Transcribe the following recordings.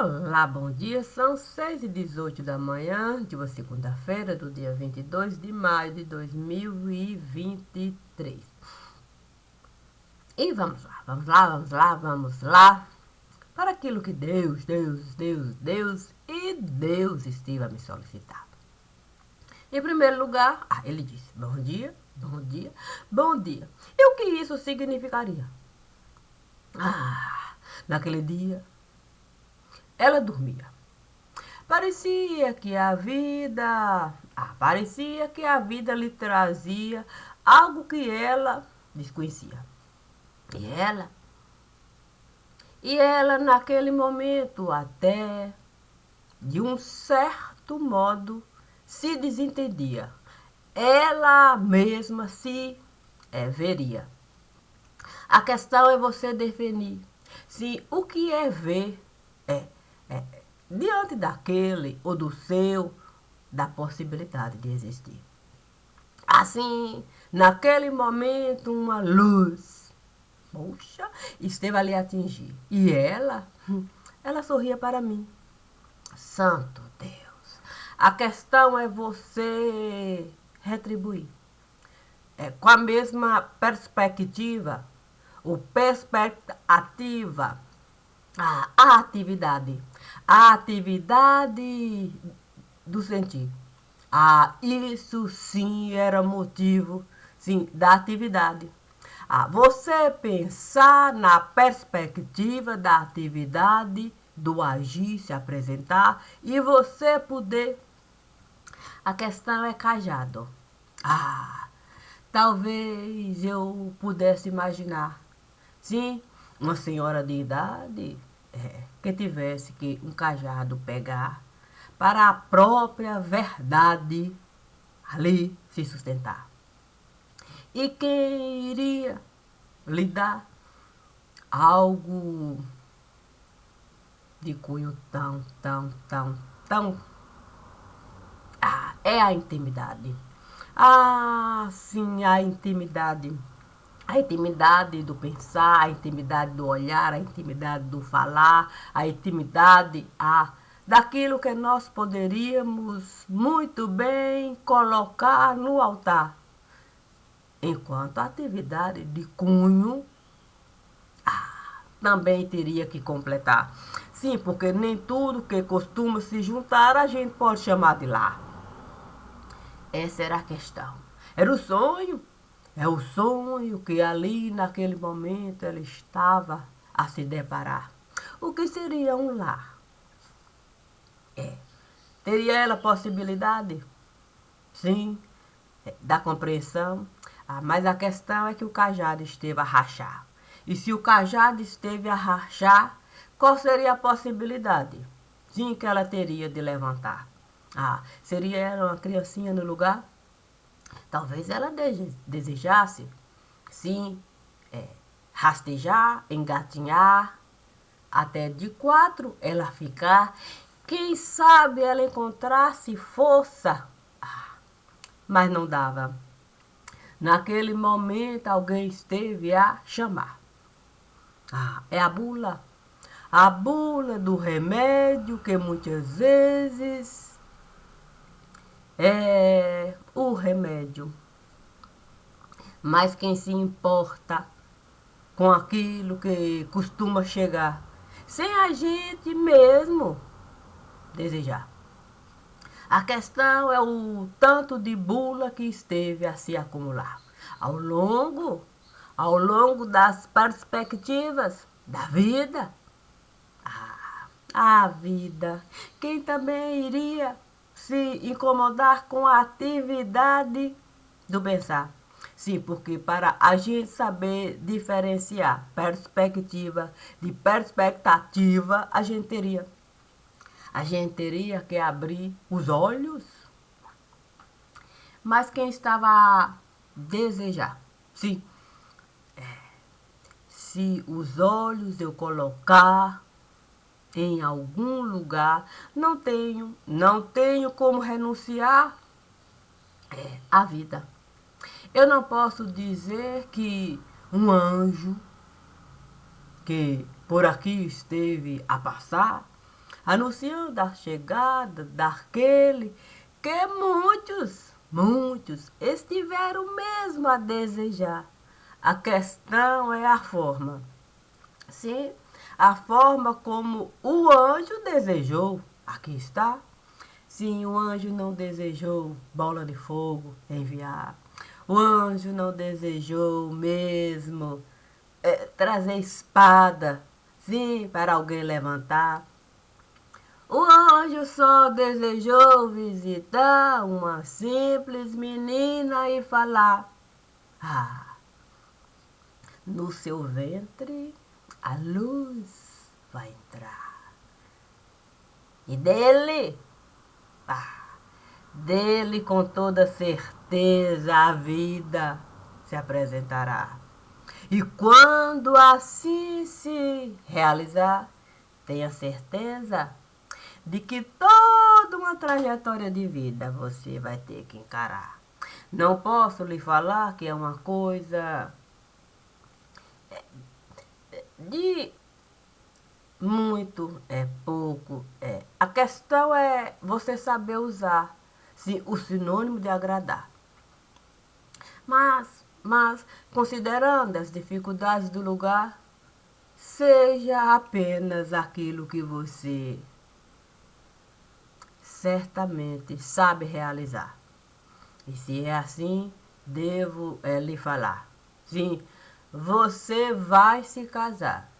Olá, bom dia. São 6h18 da manhã de uma segunda-feira, do dia 22 de maio de 2023. E vamos lá, vamos lá, vamos lá, vamos lá. Para aquilo que Deus e Deus estive a me solicitar. Em primeiro lugar, ele disse: bom dia, bom dia, bom dia. E o que isso significaria? Naquele dia, ela dormia. Parecia que a vida lhe trazia algo que ela desconhecia. E ela naquele momento até, de um certo modo, se desentendia. Ela mesma se veria. A questão é você definir se o que é ver é diante daquele ou do seu, da possibilidade de existir. Assim, naquele momento, uma luz, esteve ali a atingir. E ela sorria para mim. Santo Deus, a questão é você retribuir. Com a mesma perspectiva, ou perspectiva, a atividade do sentir. Isso sim era motivo, sim, da atividade. Você pensar na perspectiva da atividade, do agir, se apresentar, e você poder. A questão é cajado. Talvez eu pudesse imaginar, sim, uma senhora de idade que tivesse que um cajado pegar para a própria verdade ali se sustentar. E quem iria lhe dar algo de cunho tão. É a intimidade. Sim, a intimidade. A intimidade do pensar, a intimidade do olhar, a intimidade do falar, a intimidade daquilo que nós poderíamos muito bem colocar no altar. Enquanto a atividade de cunho também teria que completar. Sim, porque nem tudo que costuma se juntar a gente pode chamar de lar. Essa era a questão. Era o sonho. É o sonho que ali, naquele momento, ela estava a se deparar. O que seria um lar? Teria ela possibilidade? Sim, da compreensão. Mas a questão é que o cajado esteve a rachar. E se o cajado esteve a rachar, qual seria a possibilidade? Sim, que ela teria de levantar. Seria ela uma criancinha no lugar? Talvez ela desejasse, sim, rastejar, engatinhar, até de 4 ela ficar. Quem sabe ela encontrasse força, mas não dava. Naquele momento alguém esteve a chamar. É a bula do remédio que muitas vezes é o remédio. Mas quem se importa com aquilo que costuma chegar, sem a gente mesmo desejar. A questão é o tanto de bula que esteve a se acumular ao longo das perspectivas da vida. A vida. Quem também iria se incomodar com a atividade do pensar? Sim, porque para a gente saber diferenciar perspectiva de perspectativa, a gente teria que abrir os olhos. Mas quem estava a desejar? Sim, se os olhos eu colocar em algum lugar, não tenho como renunciar à vida. Eu não posso dizer que um anjo que por aqui esteve a passar, anunciando a chegada daquele que muitos estiveram mesmo a desejar. A questão é a forma. Sim, a forma como o anjo desejou. Aqui está. Sim, o anjo não desejou bola de fogo enviar. O anjo não desejou mesmo trazer espada, sim, para alguém levantar. O anjo só desejou visitar uma simples menina e falar: ah, no seu ventre a luz vai entrar. E dele com toda certeza a vida se apresentará. E quando assim se realizar, tenha certeza de que toda uma trajetória de vida você vai ter que encarar. Não posso lhe falar que é uma coisa de muito, é pouco, é. A questão é você saber usar o sinônimo de agradar. Mas, considerando as dificuldades do lugar, seja apenas aquilo que você certamente sabe realizar. E se é assim, devo lhe falar. Sim, você vai se casar.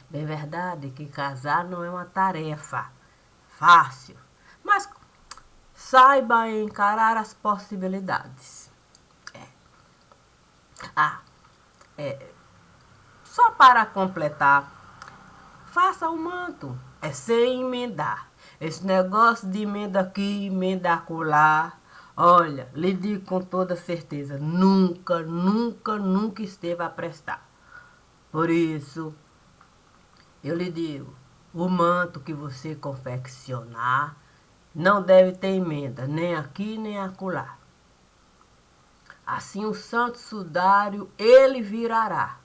Bem verdade que casar não é uma tarefa fácil, mas saiba encarar as possibilidades. Só para completar, faça o manto, sem emendar. Esse negócio de emenda aqui, emenda acolá, olha, lhe digo com toda certeza, nunca esteve a prestar. Por isso, eu lhe digo, o manto que você confeccionar não deve ter emenda, nem aqui nem acolá. Assim o santo sudário ele virará.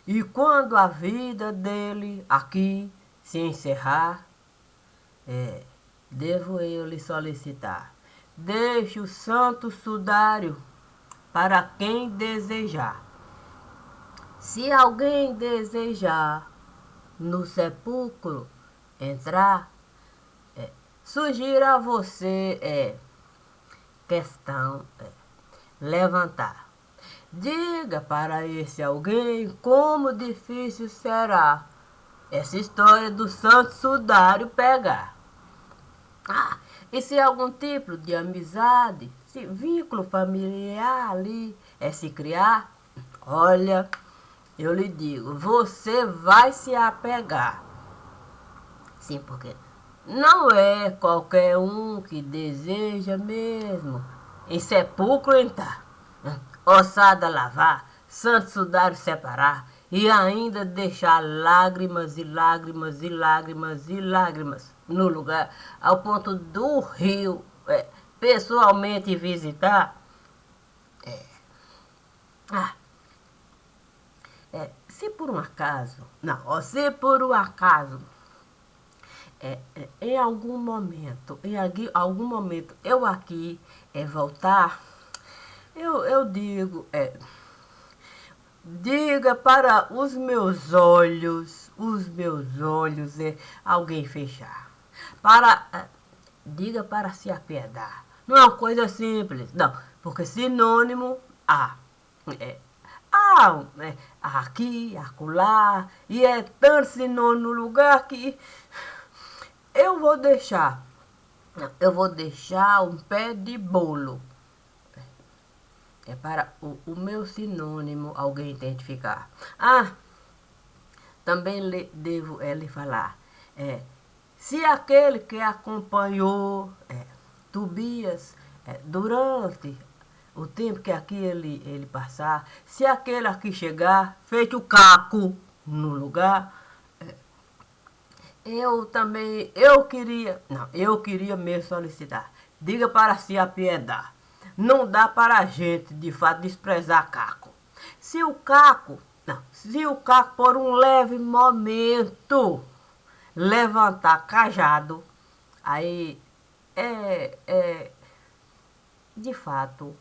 E quando a vida dele aqui se encerrar, devo eu lhe solicitar. Deixe o santo sudário para quem desejar. Se alguém desejar no sepulcro entrar, sugiro a você questão levantar. Diga para esse alguém como difícil será essa história do santo sudário pegar. E se algum tipo de amizade, se vínculo familiar ali se criar, olha, eu lhe digo, você vai se apegar. Sim, porque não é qualquer um que deseja mesmo em sepulcro entrar, ossada lavar, santo sudário separar e ainda deixar lágrimas e lágrimas e lágrimas e lágrimas no lugar, ao ponto do rio pessoalmente visitar. Se por um acaso, se por um acaso, em algum momento, eu aqui voltar, eu digo, diga para os meus olhos, alguém fechar. Diga para se apiedar. Não é uma coisa simples, não, porque sinônimo aqui, acolá, e é tanto sinônimo no lugar que eu vou deixar um pé de bolo. É para o meu sinônimo alguém identificar. Também devo lhe falar. Se aquele que acompanhou Tobias durante o tempo que aqui ele passar, se aquele aqui chegar, feito o caco no lugar, eu queria mesmo solicitar. Diga para se apiedar. Não dá para a gente, de fato, desprezar caco. Se o caco por um leve momento levantar cajado, aí de fato,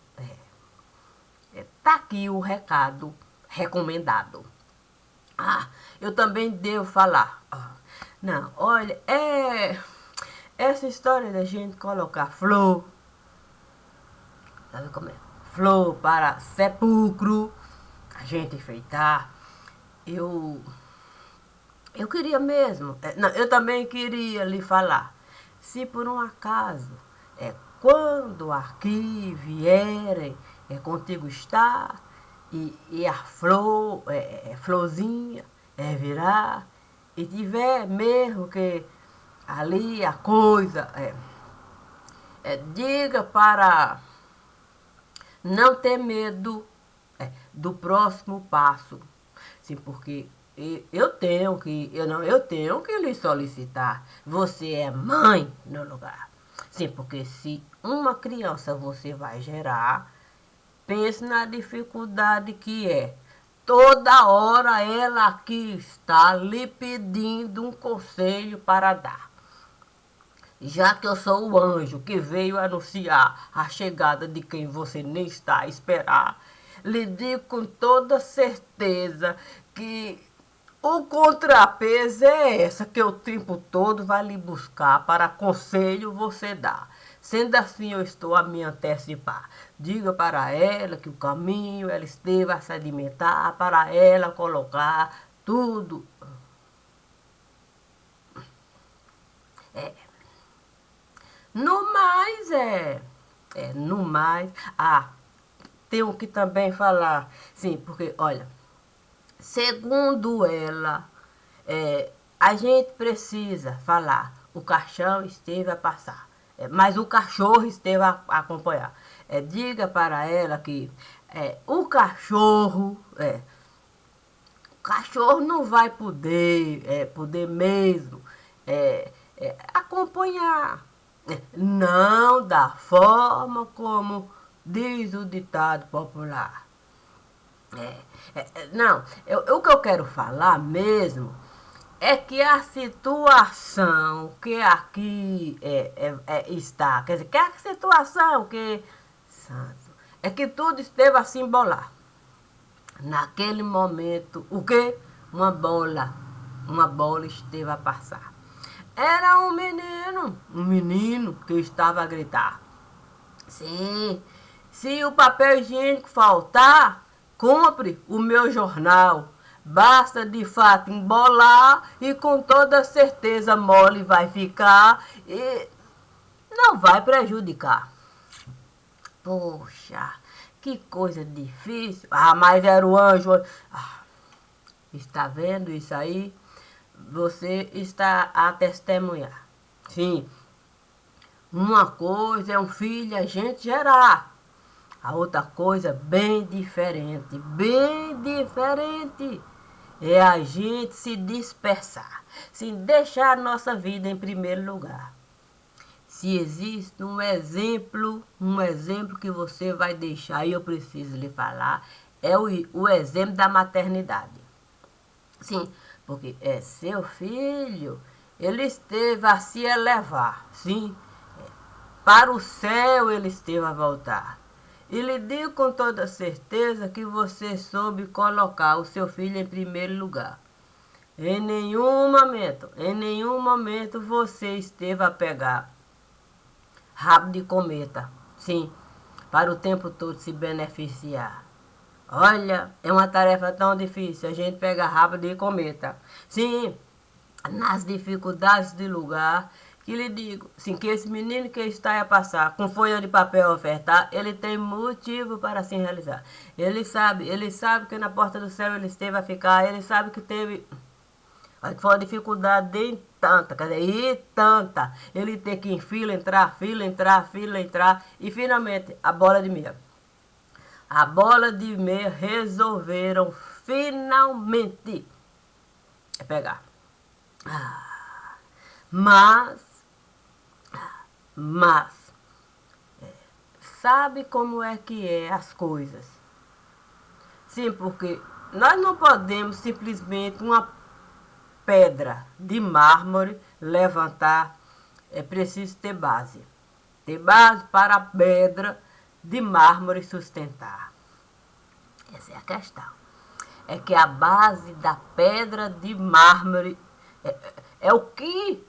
tá aqui o recado recomendado. Ah, eu também devo falar. Não, olha, essa história da gente colocar flor, sabe como é? Flor para sepulcro, a gente enfeitar. Eu queria mesmo, não, eu também queria lhe falar. Se por um acaso, quando aqui vierem contigo estar, e a flor, florzinha, virar, e tiver mesmo que ali a coisa, diga para não ter medo do próximo passo. Sim, porque eu tenho que, eu tenho que lhe solicitar. Você é mãe no lugar. Sim, porque se uma criança você vai gerar, pense na dificuldade que é. Toda hora ela aqui está lhe pedindo um conselho para dar. Já que eu sou o anjo que veio anunciar a chegada de quem você nem está a esperar, lhe digo com toda certeza que o contrapeso é essa que o tempo todo vai lhe buscar para conselho você dá. Sendo assim, eu estou a me antecipar. Diga para ela que o caminho ela esteve a sedimentar, para ela colocar tudo. No mais, no mais. Ah, tenho que também falar. Sim, porque, olha, segundo ela, a gente precisa falar. O caixão esteve a passar, mas o cachorro esteve a acompanhar. Diga para ela que o cachorro não vai poder mesmo acompanhar. Não da forma como diz o ditado popular. Não, o que eu quero falar mesmo é que a situação que aqui está, quer dizer, que a situação que, santo, é que tudo esteve a se embolar. Naquele momento, o quê? Uma bola esteve a passar. Era um menino que estava a gritar. Sim, se o papel higiênico faltar, compre o meu jornal. Basta de fato embolar e com toda certeza mole vai ficar e não vai prejudicar. Poxa, que coisa difícil. Ah, mas era o anjo. Ah, está vendo isso aí? Você está a testemunhar. Sim, uma coisa é um filho a gente gerar. A outra coisa bem diferente, é a gente se dispersar, sem deixar a nossa vida em primeiro lugar. Se existe um exemplo que você vai deixar, e eu preciso lhe falar, é o exemplo da maternidade. Sim, porque é seu filho, ele esteve a se elevar, sim, para o céu ele esteve a voltar. E lhe digo com toda certeza que você soube colocar o seu filho em primeiro lugar. Em nenhum momento você esteve a pegar rabo de cometa, sim, para o tempo todo se beneficiar. Olha, é uma tarefa tão difícil a gente pegar rabo de cometa. Sim, nas dificuldades de lugar, que lhe digo, sim, que esse menino que está a passar com folha de papel a ofertar, ele tem motivo para se realizar. Ele sabe que na porta do céu ele esteve a ficar, ele sabe que teve, que foi uma dificuldade de tanta, quer dizer, e tanta, ele ter que ir em fila, entrar, e finalmente a bola de meia. A bola de meia resolveram finalmente pegar. Mas, mas, sabe como é que é as coisas? Sim, porque nós não podemos simplesmente pedra de mármore levantar, é preciso ter base. Ter base para a pedra de mármore sustentar. Essa é a questão. É que a base da pedra de mármore é o que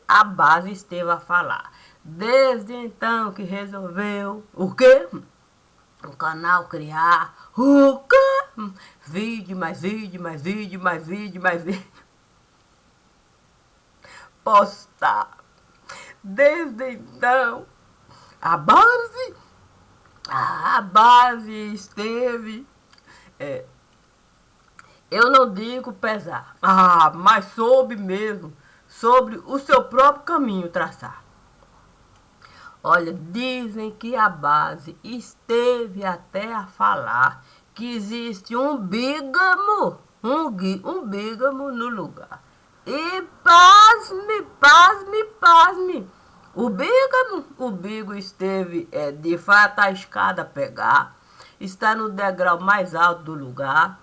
a base esteve a falar. Desde então que resolveu o quê? O canal criar o quê? Vídeo, mais vídeo, mais vídeo, mais vídeo, mais vídeo. Postar. Desde então, a base esteve, eu não digo pesar, mas soube mesmo, sobre o seu próprio caminho traçar. Olha, dizem que a base esteve até a falar que existe um bígamo, um bígamo no lugar. E pasme, pasme, pasme. O bígamo esteve, de fato, a escada a pegar, está no degrau mais alto do lugar.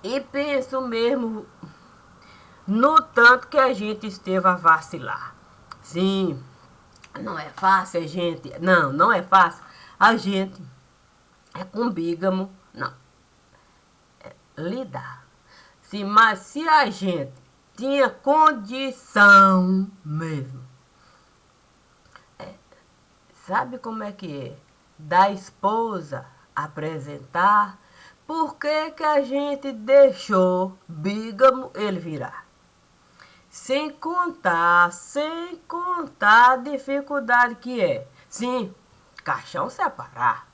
E penso mesmo no tanto que a gente esteve a vacilar. Sim, não é fácil a gente, não é fácil a gente com bígamo, não, lidar. Sim, mas se a gente tinha condição mesmo, sabe como é que é? Da esposa apresentar, por que que a gente deixou bígamo ele virar? Sem contar a dificuldade que é. Sim, caixão separar.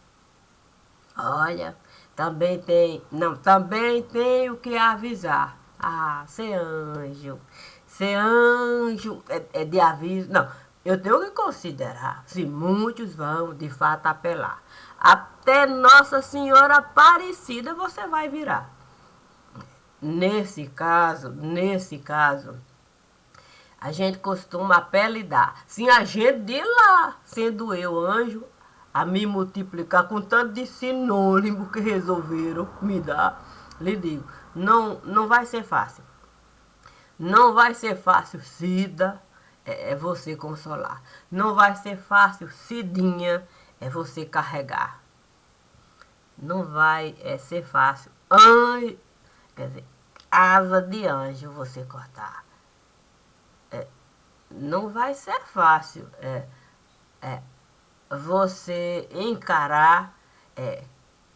Olha, também tem o que avisar. Ser anjo é de aviso. Não, eu tenho que considerar se muitos vão de fato apelar. Até Nossa Senhora Aparecida você vai virar. Nesse caso, a gente costuma apelidar. Sim, a gente de lá, sendo eu anjo, a me multiplicar com tanto de sinônimo que resolveram me dar, lhe digo, não vai ser fácil. Não vai ser fácil, Cida, é você consolar. Não vai ser fácil, Cidinha, é você carregar. Não vai ser fácil, anjo, quer dizer, asa de anjo você cortar. Não vai ser fácil você encarar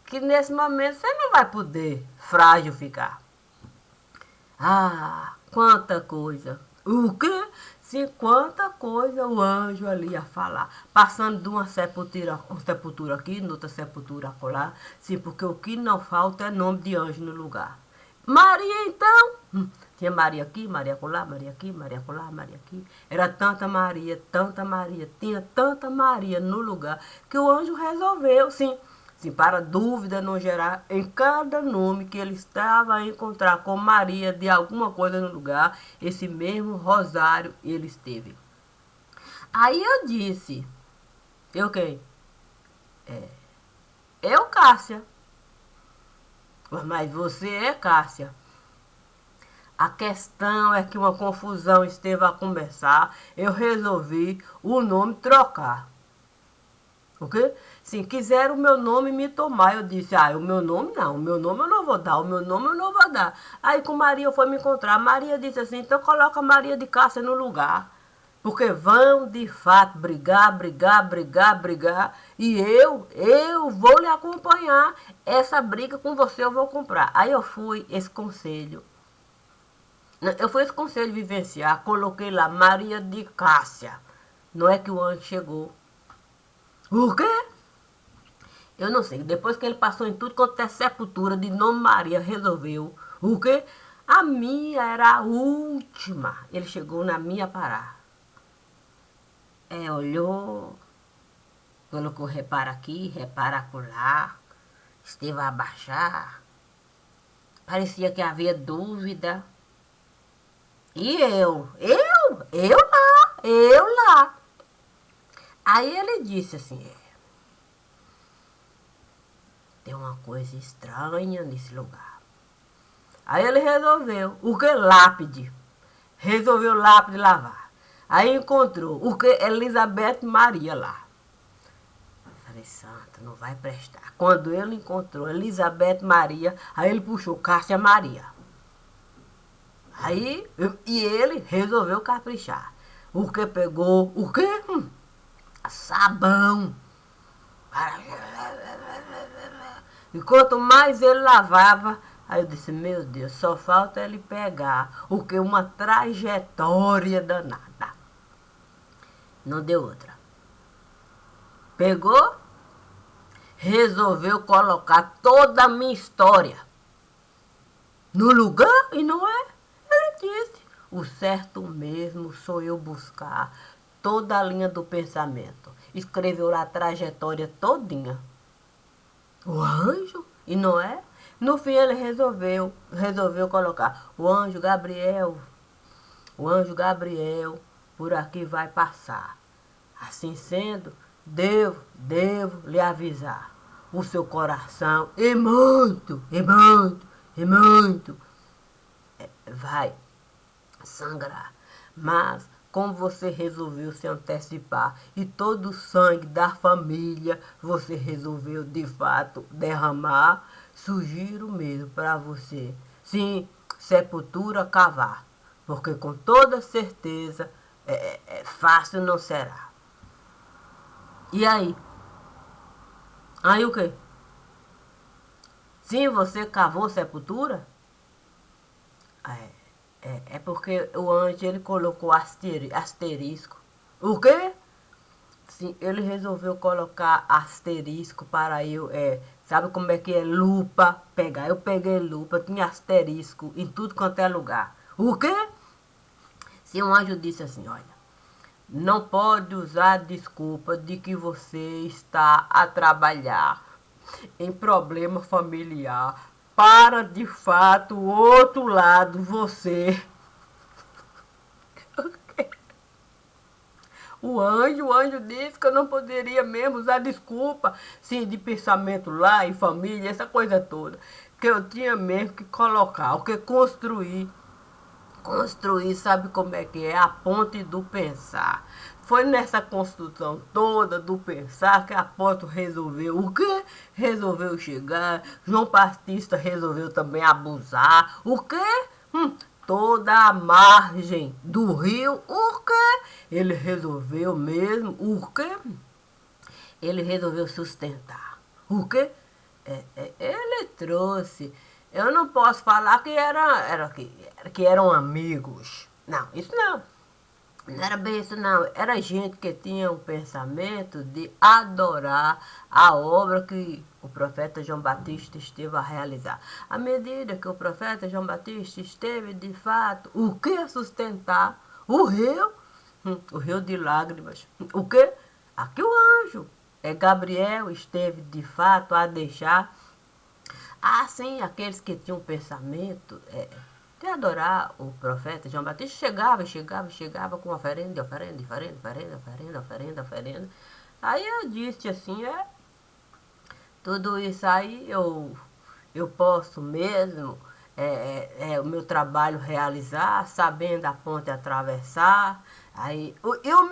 que nesse momento você não vai poder frágil ficar. Quanta coisa. O quê? Sim, quanta coisa o anjo ali a falar. Passando de uma sepultura aqui, noutra sepultura acolá. Sim, porque o que não falta é nome de anjo no lugar. Maria, então. Tinha Maria aqui, Maria acolá, Maria aqui, Maria acolá, Maria aqui. Era tanta Maria, tinha tanta Maria no lugar que o anjo resolveu, sim, para dúvida não gerar em cada nome que ele estava a encontrar com Maria de alguma coisa no lugar, esse mesmo rosário ele esteve. Aí eu disse, eu quem? Eu, Cássia. Mas você é Cássia. A questão é que uma confusão esteve a começar, eu resolvi o nome trocar. Ok? Sim, quiseram o meu nome me tomar. Eu disse, o meu nome não, o meu nome eu não vou dar, o meu nome eu não vou dar. Aí com Maria foi me encontrar. Maria disse assim, então coloca Maria de Cássia no lugar. Porque vão de fato brigar. E eu vou lhe acompanhar. Essa briga com você eu vou comprar. Aí eu fui esse conselho vivenciar, coloquei lá Maria de Cássia. Não é que o anjo chegou. O quê? Eu não sei. Depois que ele passou em tudo quanto é sepultura de nome Maria, resolveu. O quê? A minha era a última. Ele chegou na minha parar. Olhou, colocou repara aqui, repara acolá, esteve a abaixar. Parecia que havia dúvida. E eu lá. Aí ele disse assim, tem uma coisa estranha nesse lugar. Aí ele resolveu. O que? Lápide. Resolveu lápide lavar. Aí encontrou o que? Elizabeth Maria lá. Falei, santo, não vai prestar. Quando ele encontrou Elizabeth Maria, aí ele puxou Cássia Maria. Aí, e ele resolveu caprichar. O que pegou? O que? Sabão. E quanto mais ele lavava, aí eu disse, meu Deus, só falta ele pegar. O que? Uma trajetória danada. Não deu outra. Pegou, resolveu colocar toda a minha história no lugar, e não é? Ele disse, o certo mesmo sou eu buscar toda a linha do pensamento. Escreveu lá a trajetória todinha. O anjo, e não é? No fim ele resolveu colocar o anjo Gabriel, por aqui vai passar. Assim sendo, devo lhe avisar. O seu coração vai sangrar. Mas, como você resolveu se antecipar e todo o sangue da família você resolveu de fato derramar, sugiro mesmo para você, sim, sepultura cavar, porque com toda certeza fácil não será. E aí? Aí o quê? Sim, você cavou sepultura? É porque o anjo ele colocou asterisco. O quê? Sim, ele resolveu colocar asterisco para eu, sabe como é que é lupa? Pegar. Eu peguei lupa, tinha asterisco em tudo quanto é lugar. O quê? Se um anjo disse assim, olha, não pode usar desculpa de que você está a trabalhar em problema familiar para de fato o outro lado você. O anjo disse que eu não poderia mesmo usar desculpa, sim, de pensamento lá em família, essa coisa toda. Que eu tinha mesmo que colocar, o que construir. Construir, sabe como é que é? A ponte do pensar. Foi nessa construção toda do pensar que Apóstolo resolveu o quê? Resolveu chegar. João Batista resolveu também abusar. O quê? Toda a margem do rio. O quê? Ele resolveu mesmo. O quê? Ele resolveu sustentar. O quê? Ele trouxe. Eu não posso falar que eram amigos. Não, isso não. Não era bem isso, não. Era gente que tinha um pensamento de adorar a obra que o profeta João Batista esteve a realizar. À medida que o profeta João Batista esteve, de fato, o que a sustentar? O rio de lágrimas. O que? Aqui o anjo. Gabriel esteve, de fato, a deixar. Sim, aqueles que tinham um pensamento de adorar o profeta João Batista, chegava com oferenda. Aí eu disse assim, tudo isso aí eu posso mesmo, o meu trabalho realizar, sabendo a ponte atravessar. Aí, e o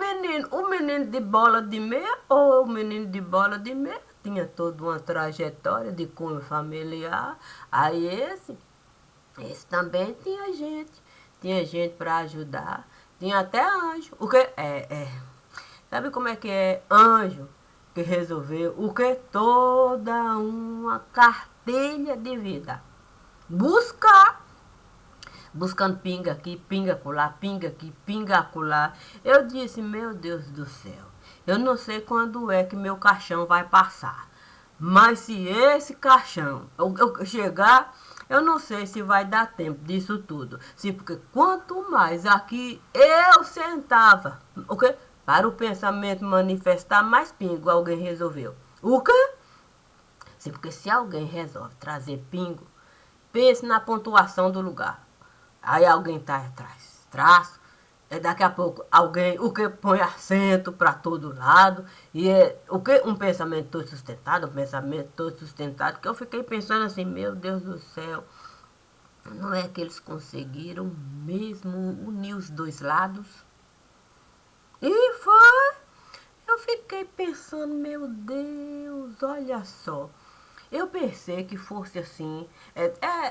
menino de bola de meia, ou o menino de bola de meia, tinha toda uma trajetória de cunho familiar. Aí esse também tinha gente para ajudar, tinha até anjo. O que sabe como é que é anjo que resolveu o que? Toda uma cartilha de vida. Buscando pinga aqui, pinga acolá, pinga aqui, pinga acolá. Eu disse, meu Deus do céu, eu não sei quando é que meu caixão vai passar. Mas se esse caixão eu chegar, eu não sei se vai dar tempo disso tudo. Sim, porque quanto mais aqui eu sentava, o quê? Para o pensamento manifestar, mais pingo alguém resolveu. O quê? Sim, porque se alguém resolve trazer pingo, pense na pontuação do lugar. Aí alguém está atrás, traço. Daqui a pouco alguém, o que põe acento para todo lado. E o que? Um pensamento todo sustentado, que eu fiquei pensando assim, meu Deus do céu. Não é que eles conseguiram mesmo unir os dois lados? E foi. Eu fiquei pensando, meu Deus, olha só. Eu pensei que fosse assim,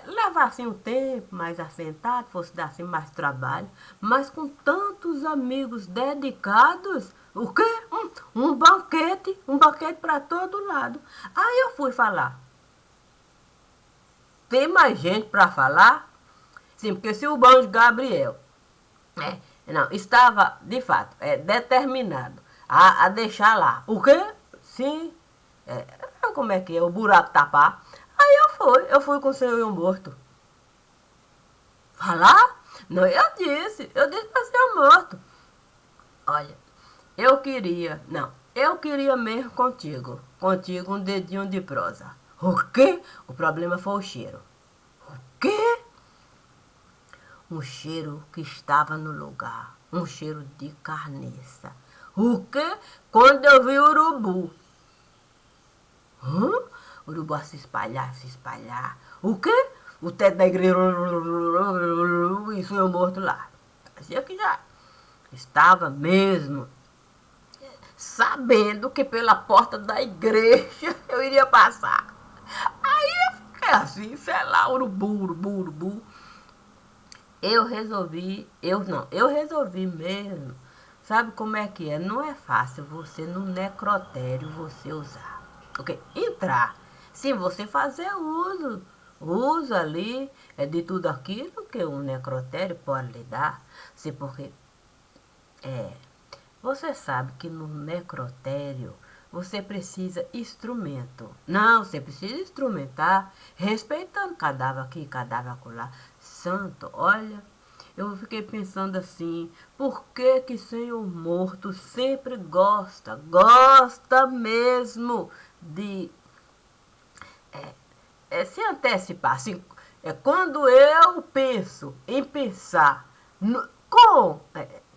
levasse um tempo mais assentado, fosse dar assim mais trabalho, mas com tantos amigos dedicados, o quê? Um banquete para todo lado. Aí eu fui falar. Tem mais gente para falar? Sim, porque se o Anjo Gabriel não, estava, de fato, determinado a deixar lá. O quê? Sim. É, como é que é? O buraco tapar. Aí eu fui com o senhor morto. Falar? Não, eu disse para o senhor morto. Olha, eu queria mesmo contigo um dedinho de prosa. O quê? O problema foi o cheiro. O quê? Um cheiro que estava no lugar, um cheiro de carniça. O quê? Quando eu vi o urubu. O urubu a se espalhar, se espalhar. O quê? O teto da igreja e o senhor morto lá. Parecia que já estava mesmo sabendo que pela porta da igreja eu iria passar. Aí eu fiquei assim, sei lá, urubu, urubu, urubu. Eu resolvi mesmo. Sabe como é que é? Não é fácil você no necrotério você usar. Ok? Entrar. Sim, você fazer uso ali de tudo aquilo que um necrotério pode lhe dar. Sim, porque é, você sabe que no necrotério você precisa instrumento. Não, você precisa instrumentar, respeitando cadáver aqui, cadáver acolá. Santo, olha, eu fiquei pensando assim, por que que Senhor morto sempre gosta mesmo de se antecipar? Assim, quando eu penso em pensar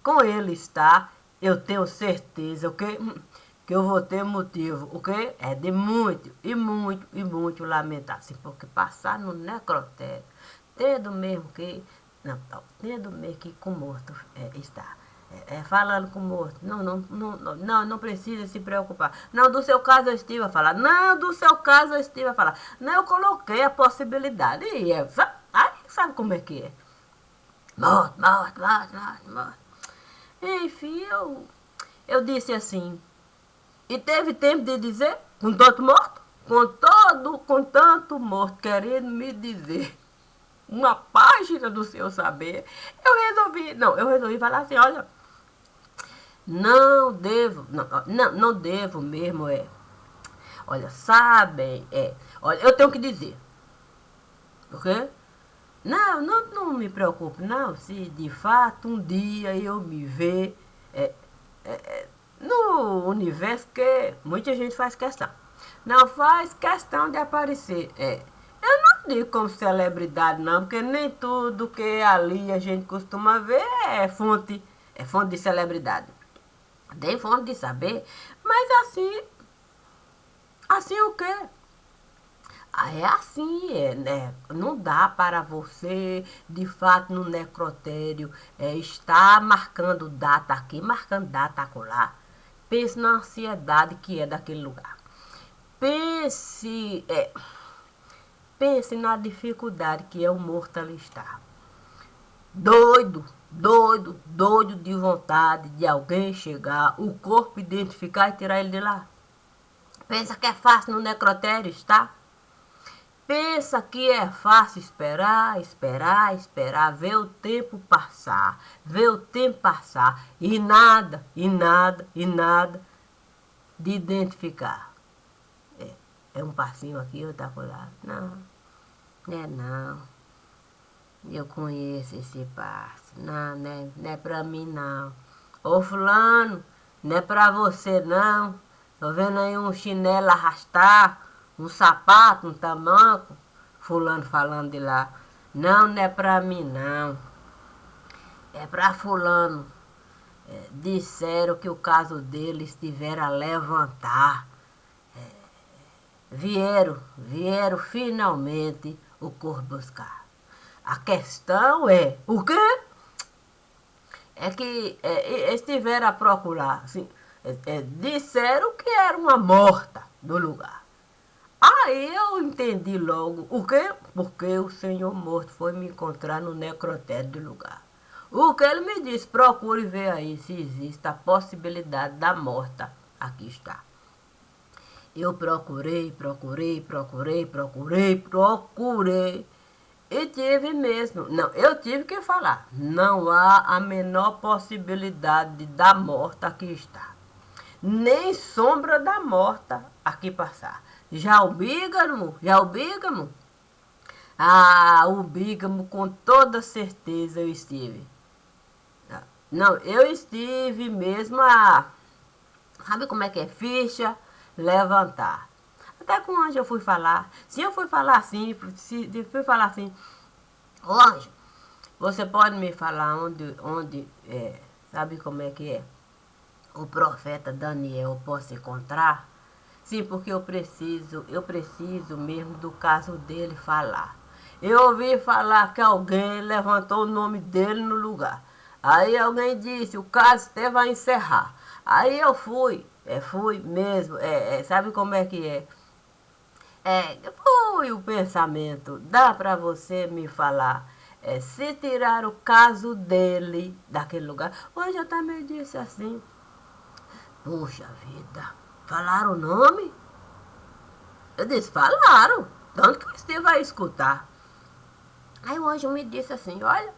com ele estar, eu tenho certeza, que eu vou ter motivo, o que é de muito e muito e muito lamentar, assim, porque passar no necrotério, tendo mesmo que tendo mesmo que com morto está. Falando com o morto. Não precisa se preocupar. Não, do seu caso eu estive a falar. Não, do seu caso eu estive a falar. Não, eu coloquei a possibilidade. E sabe como é que é? Morto. Enfim, eu disse assim. E teve tempo de dizer, com tanto morto? Com tanto morto, querendo me dizer uma página do seu saber, eu resolvi falar assim, olha, não devo mesmo, olha, sabem, olha, eu tenho que dizer, ok? Não me preocupe, não, se de fato um dia eu me ver no universo, que muita gente faz questão. Não faz questão de aparecer. Eu não digo como celebridade, não, porque nem tudo que ali a gente costuma ver é fonte de celebridade. Tem fonte de saber, mas assim o quê? É assim, né? Não dá para você, de fato, no necrotério, estar marcando data aqui, marcando data acolá. Pense na ansiedade que é daquele lugar. Pense, pense na dificuldade que é o morto ali estar. Doido de vontade de alguém chegar, o corpo identificar e tirar ele de lá. Pensa que é fácil no necrotério estar? Pensa que é fácil esperar, ver o tempo passar, e nada de identificar. É um passinho aqui, outro acolá. Não. Eu conheço esse passo. Não é pra mim não. Ô fulano, não é pra você não. Tô vendo aí um chinelo arrastar, um sapato, um tamanco. Fulano falando de lá. Não é pra mim não. É pra fulano. Disseram que o caso dele estivera a levantar. Vieram finalmente o corpo buscar. A questão é, o quê? É que estiveram a procurar, assim, disseram que era uma morta do lugar. Aí eu entendi logo, o quê? Porque o senhor morto foi me encontrar no necrotério do lugar. O que ele me disse, procure ver aí se existe a possibilidade da morta. Aqui está. Eu procurei. E tive mesmo. Não, eu tive que falar. Não há a menor possibilidade da morta aqui estar. Nem sombra da morta aqui passar. Já o bígamo. Ah, o bígamo com toda certeza eu estive. Não, eu estive mesmo a... Sabe como é que é? Ficha, levantar. Até com o anjo eu fui falar. Se eu fui falar assim, ô anjo, você pode me falar onde sabe como é que é? O profeta Daniel posso encontrar? Sim, porque eu preciso mesmo do caso dele falar. Eu ouvi falar que alguém levantou o nome dele no lugar. Aí alguém disse, o caso até vai encerrar. Aí eu fui mesmo, sabe como é que é? Foi o pensamento. Dá para você me falar? Se tirar o caso dele daquele lugar. Hoje eu também disse assim. Puxa vida, falaram o nome? Eu disse, falaram. Tanto que você vai escutar. Aí o anjo me disse assim, olha,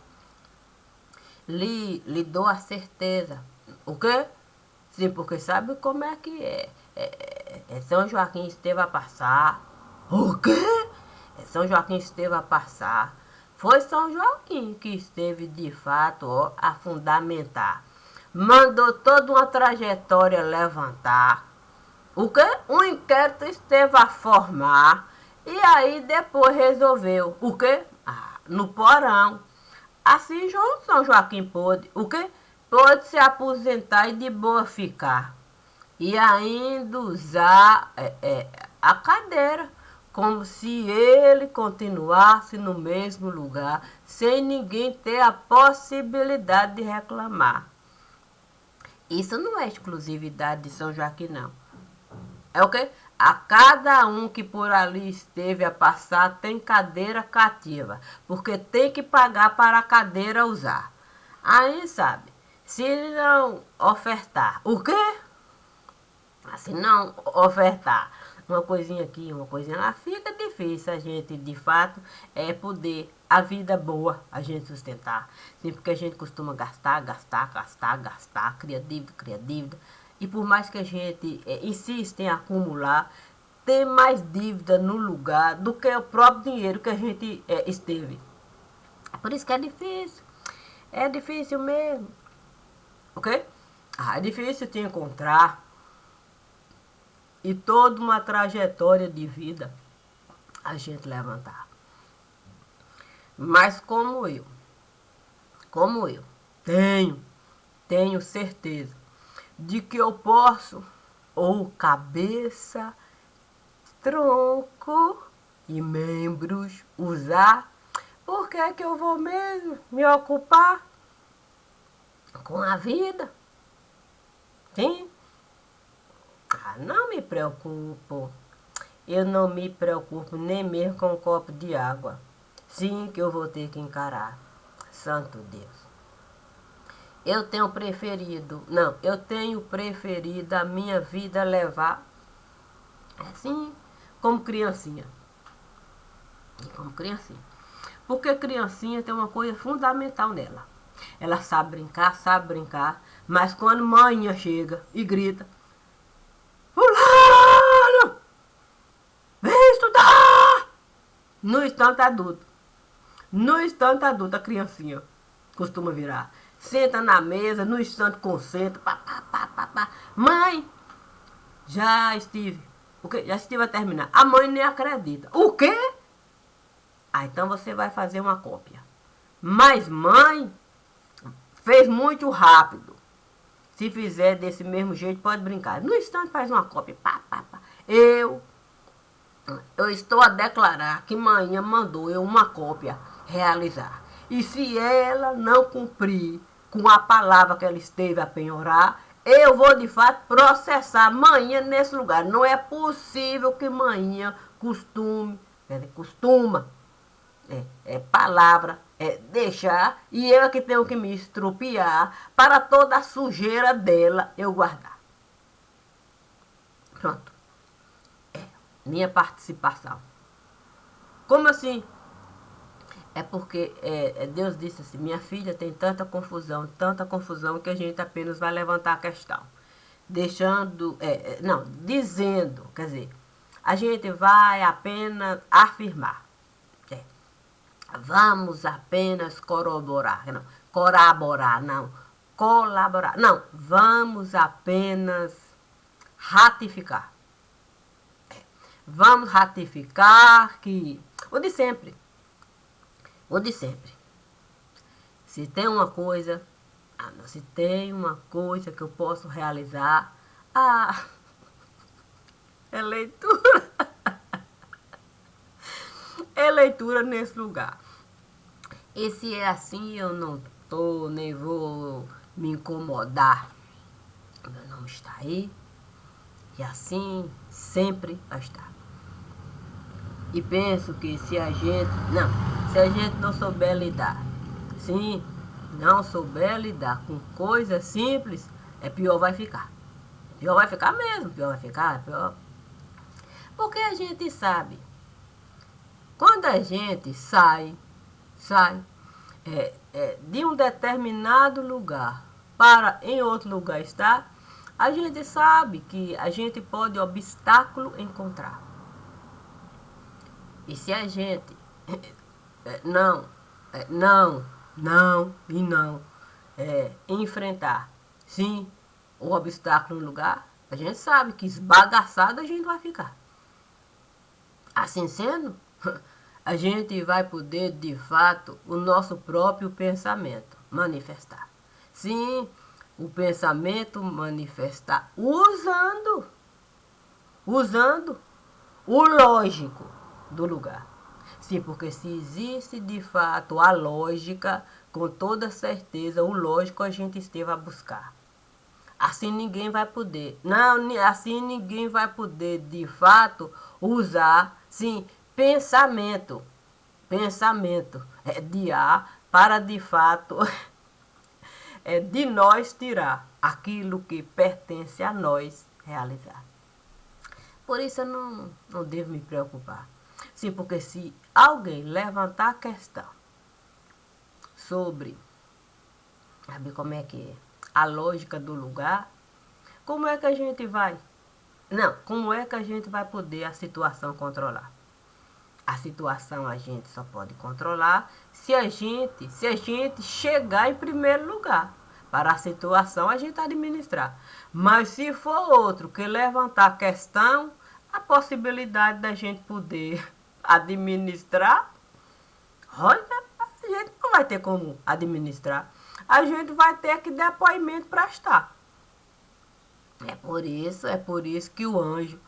lhe dou a certeza. O quê? Sim, porque sabe como é que é. São Joaquim esteve a passar. O quê? São Joaquim esteve a passar. Foi São Joaquim que esteve de fato a fundamentar. Mandou toda uma trajetória levantar. O quê? Um inquérito esteve a formar. E aí depois resolveu. O quê? No porão. Assim São Joaquim pôde. O quê? Pôde se aposentar e de boa ficar. E ainda usar a cadeira, como se ele continuasse no mesmo lugar, sem ninguém ter a possibilidade de reclamar. Isso não é exclusividade de São Joaquim, não. É o quê? A cada um que por ali esteve a passar tem cadeira cativa, porque tem que pagar para a cadeira usar. Aí, sabe, se não ofertar, o quê? Se não ofertar uma coisinha aqui, uma coisinha lá, fica difícil a gente, de fato, poder a vida boa a gente sustentar. Sim, porque a gente costuma gastar, cria dívida. E por mais que a gente insista em acumular, tem mais dívida no lugar do que o próprio dinheiro que a gente esteve. Por isso que é difícil. É difícil mesmo. Ok? É difícil te encontrar. E toda uma trajetória de vida a gente levantar. Mas como eu tenho certeza de que eu posso, ou cabeça, tronco e membros usar, por que é que eu vou mesmo me ocupar com a vida? Sim? Não me preocupo. Eu não me preocupo nem mesmo com um copo de água. Sim, que eu vou ter que encarar. Santo Deus. Eu tenho preferido a minha vida levar assim, como criancinha. Porque criancinha tem uma coisa fundamental nela. Ela sabe brincar, mas quando manhã chega e grita, Fulano! Vem estudar! No instante adulto, a criancinha costuma virar. Senta na mesa, no instante concentra, pá. Mãe, já estive a terminar. A mãe nem acredita. O quê? Então você vai fazer uma cópia. Mas mãe, fez muito rápido. Se fizer desse mesmo jeito, pode brincar. No instante faz uma cópia. Pá. Eu estou a declarar que manhã mandou eu uma cópia realizar. E se ela não cumprir com a palavra que ela esteve a penhorar, eu vou de fato processar manhã nesse lugar. Não é possível que manhã costuma, é palavra, é deixar, e eu é que tenho que me estropiar para toda a sujeira dela eu guardar. Pronto. Minha participação. Como assim? É porque Deus disse assim, minha filha, tem tanta confusão, que a gente apenas vai levantar a questão. Dizendo, quer dizer, a gente vai apenas afirmar. Vamos apenas colaborar, vamos apenas ratificar. Vamos ratificar que, o de sempre, se tem uma coisa que eu posso realizar, é leitura. É leitura nesse lugar. E se é assim, eu não nem vou me incomodar. Meu nome está aí. E assim sempre vai estar. E penso que se a gente não souber lidar, não souber lidar com coisas simples, pior vai ficar. Pior vai ficar mesmo, pior. Porque a gente sabe, quando a gente sai de um determinado lugar para em outro lugar estar, a gente sabe que a gente pode obstáculo encontrar. E se a gente não enfrentar, sim, o obstáculo no lugar, a gente sabe que esbagaçado a gente vai ficar. Assim sendo, a gente vai poder, de fato, o nosso próprio pensamento manifestar. Sim, o pensamento manifestar usando o lógico do lugar. Sim, porque se existe de fato a lógica, com toda certeza, o lógico a gente esteve a buscar. Assim ninguém vai poder. Assim ninguém vai poder, de fato, usar, sim, pensamento de A para, de fato, de nós tirar aquilo que pertence a nós realizar. Por isso eu não devo me preocupar. Sim, porque se alguém levantar a questão sobre, sabe como é que é, a lógica do lugar, como é que a gente vai? Como é que a gente vai poder a situação controlar? A situação a gente só pode controlar se a gente chegar em primeiro lugar. Para a situação a gente administrar. Mas se for outro que levantar a questão, a possibilidade da gente poder administrar, olha, a gente não vai ter como administrar. A gente vai ter que depoimento prestar. É por isso que o anjo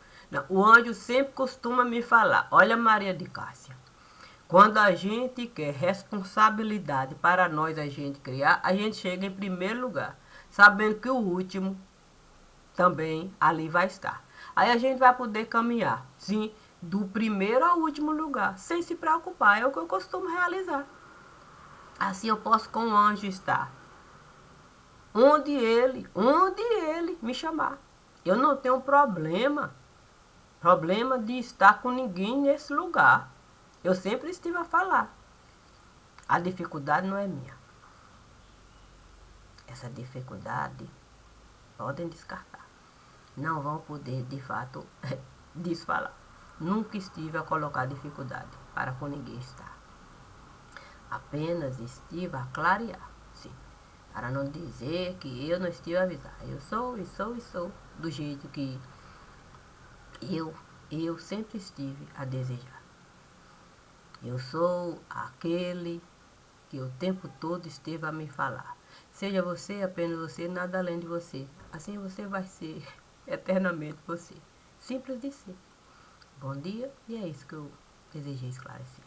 sempre costuma me falar, olha Maria de Cássia, quando a gente quer responsabilidade para nós a gente criar, a gente chega em primeiro lugar, sabendo que o último também ali vai estar. Aí a gente vai poder caminhar, sim, do primeiro ao último lugar, sem se preocupar, é o que eu costumo realizar. Assim eu posso com o anjo estar. Onde ele me chamar. Eu não tenho problema de estar com ninguém nesse lugar. Eu sempre estive a falar. A dificuldade não é minha. Essa dificuldade podem descartar. Não vão poder, de fato, desfalar. Nunca estive a colocar dificuldade para com ninguém estar. Apenas estive a clarear, sim. Para não dizer que eu não estive a avisar. Eu sou do jeito que eu sempre estive a desejar. Eu sou aquele que o tempo todo esteve a me falar. Seja você, apenas você, nada além de você. Assim você vai ser eternamente você. Simples de ser. Bom dia, e é isso que eu desejei esclarecer.